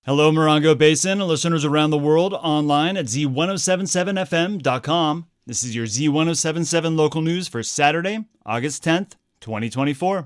Hello, Morongo Basin, and listeners around the world online at Z107.7fm.com. This is your Z107.7 local news for Saturday, August 10th, 2024.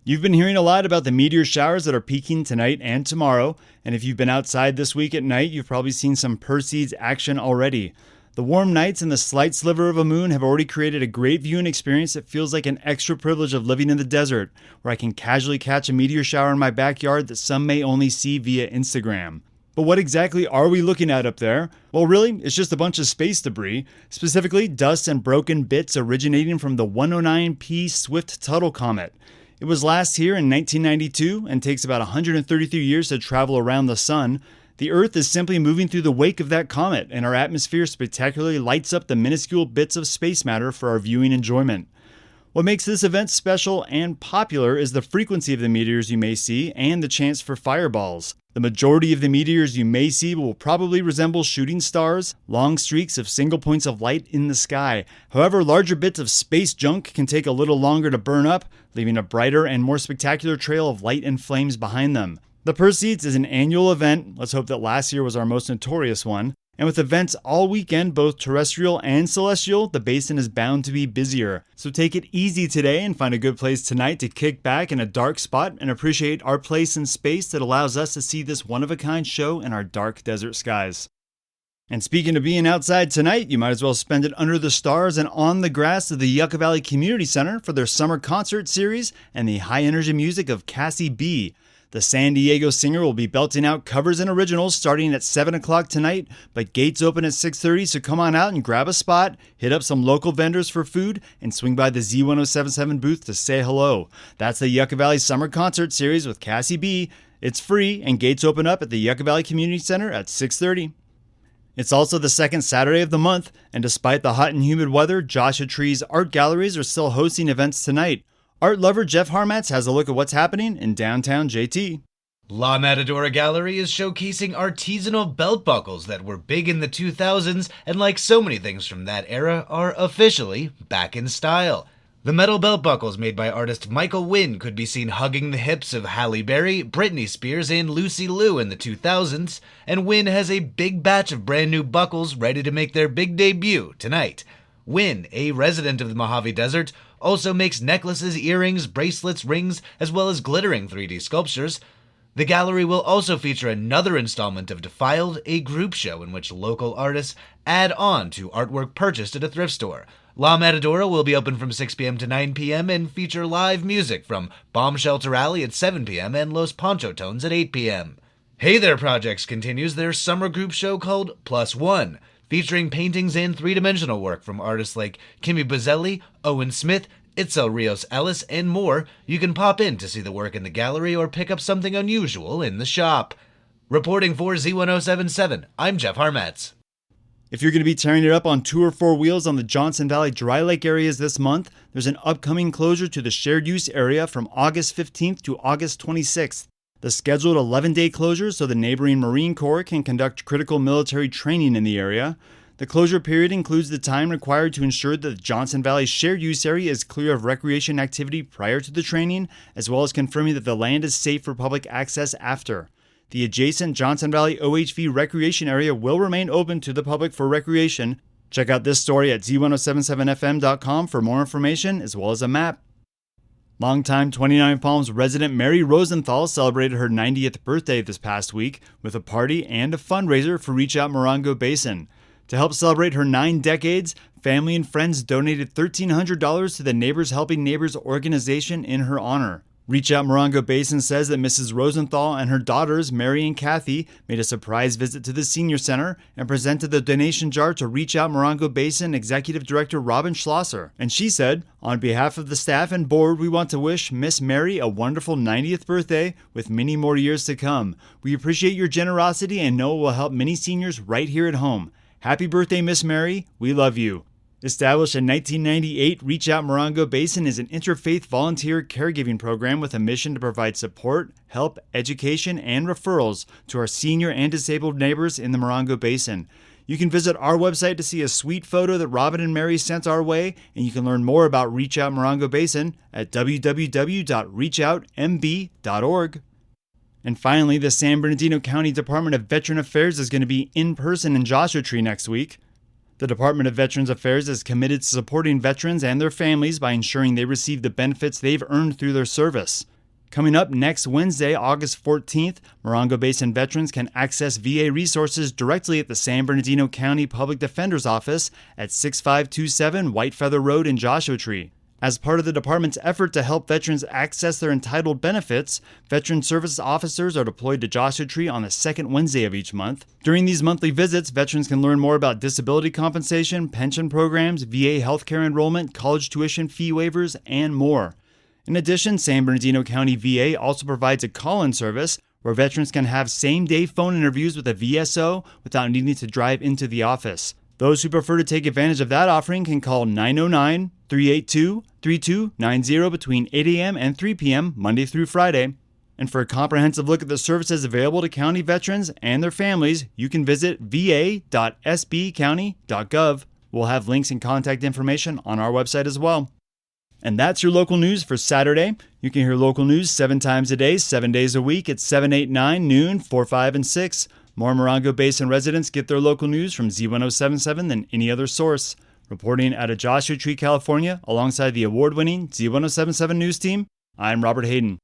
You've been hearing a lot about the meteor showers that are peaking tonight and tomorrow, and if you've been outside this week at night, you've probably seen some Perseids action already. The warm nights and the slight sliver of a moon have already created a great viewing experience that feels like an extra privilege of living in the desert, where I can casually catch a meteor shower in my backyard that some may only see via Instagram. But what exactly are we looking at up there? Well, really, it's just a bunch of space debris, specifically dust and broken bits originating from the 109P Swift-Tuttle comet. It was last here in 1992 and takes about 133 years to travel around the sun. The Earth is simply moving through the wake of that comet, and our atmosphere spectacularly lights up the minuscule bits of space matter for our viewing enjoyment. What makes this event special and popular is the frequency of the meteors you may see and the chance for fireballs. The majority of the meteors you may see will probably resemble shooting stars, long streaks of single points of light in the sky. However, larger bits of space junk can take a little longer to burn up, leaving a brighter and more spectacular trail of light and flames behind them. The Perseids is an annual event. Let's hope that last year was our most notorious one. And with events all weekend, both terrestrial and celestial, the basin is bound to be busier. So take it easy today and find a good place tonight to kick back in a dark spot and appreciate our place in space that allows us to see this one-of-a-kind show in our dark desert skies. And speaking of being outside tonight, you might as well spend it under the stars and on the grass of the Yucca Valley Community Center for their summer concert series and the high-energy music of Cassie B. The San Diego singer will be belting out covers and originals starting at 7 o'clock tonight, but gates open at 6:30, so come on out and grab a spot, hit up some local vendors for food, and swing by the Z107.7 booth to say hello. That's the Yucca Valley Summer Concert Series with Cassie B. It's free, and gates open up at the Yucca Valley Community Center at 6:30. It's also the second Saturday of the month, and despite the hot and humid weather, Joshua Tree's art galleries are still hosting events tonight. Art lover Jeff Harmatz has a look at what's happening in downtown JT. La Matadora Gallery is showcasing artisanal belt buckles that were big in the 2000s and, like so many things from that era, are officially back in style. The metal belt buckles made by artist Michael Wynn could be seen hugging the hips of Halle Berry, Britney Spears, and Lucy Liu in the 2000s, and Wynn has a big batch of brand new buckles ready to make their big debut tonight. Wynn, a resident of the Mojave Desert, also makes necklaces, earrings, bracelets, rings, as well as glittering 3D sculptures. The gallery will also feature another installment of Defiled, a group show in which local artists add on to artwork purchased at a thrift store. La Matadora will be open from 6 p.m. to 9 p.m. and feature live music from Bomb Shelter Alley at 7 p.m. and Los Poncho Tones at 8 p.m. Hey There Projects continues their summer group show called Plus One, featuring paintings and three-dimensional work from artists like Kimmy Bazzelli, Owen Smith, Itzel Rios Ellis, and more. You can pop in to see the work in the gallery or pick up something unusual in the shop. Reporting for Z107.7, I'm Jeff Harmatz. If you're going to be tearing it up on 2 or 4 wheels on the Johnson Valley Dry Lake areas this month, there's an upcoming closure to the shared use area from August 15th to August 26th. The scheduled 11-day closure so the neighboring Marine Corps can conduct critical military training in the area. The closure period includes the time required to ensure that the Johnson Valley shared use area is clear of recreation activity prior to the training, as well as confirming that the land is safe for public access after. The adjacent Johnson Valley OHV recreation area will remain open to the public for recreation. Check out this story at Z107.7fm.com for more information as well as a map. Longtime 29 Palms resident Mary Rosenthal celebrated her 90th birthday this past week with a party and a fundraiser for Reach Out Morongo Basin. To help celebrate her 9 decades, family and friends donated $1,300 to the Neighbors Helping Neighbors organization in her honor. Reach Out Morongo Basin says that Mrs. Rosenthal and her daughters, Mary and Kathy, made a surprise visit to the Senior Center and presented the donation jar to Reach Out Morongo Basin Executive Director Robin Schlosser. And she said, "On behalf of the staff and board, we want to wish Miss Mary a wonderful 90th birthday with many more years to come. We appreciate your generosity and know it will help many seniors right here at home. Happy birthday, Miss Mary. We love you." Established in 1998, Reach Out Morongo Basin is an interfaith volunteer caregiving program with a mission to provide support, help, education, and referrals to our senior and disabled neighbors in the Morongo Basin. You can visit our website to see a sweet photo that Robin and Mary sent our way, and you can learn more about Reach Out Morongo Basin at www.reachoutmb.org. And finally, the San Bernardino County Department of Veteran Affairs is going to be in person in Joshua Tree next week. The Department of Veterans Affairs is committed to supporting veterans and their families by ensuring they receive the benefits they've earned through their service. Coming up next Wednesday, August 14th, Morongo Basin veterans can access VA resources directly at the San Bernardino County Public Defender's Office at 6527 White Feather Road in Joshua Tree. As part of the department's effort to help veterans access their entitled benefits, Veteran Service Officers are deployed to Joshua Tree on the second Wednesday of each month. During these monthly visits, veterans can learn more about disability compensation, pension programs, VA healthcare enrollment, college tuition fee waivers, and more. In addition, San Bernardino County VA also provides a call-in service where veterans can have same-day phone interviews with a VSO without needing to drive into the office. Those who prefer to take advantage of that offering can call 909-382-3290 between 8 a.m. and 3 p.m. Monday through Friday. And for a comprehensive look at the services available to county veterans and their families, you can visit va.sbcounty.gov. We'll have links and contact information on our website as well. And that's your local news for Saturday. You can hear local news 7 times a day, 7 days a week at 7, 8, 9, noon, 4, 5, and 6. More Morongo Basin residents get their local news from Z107.7 than any other source. Reporting out of Joshua Tree, California, alongside the award-winning Z107.7 News team, I'm Robert Hayden.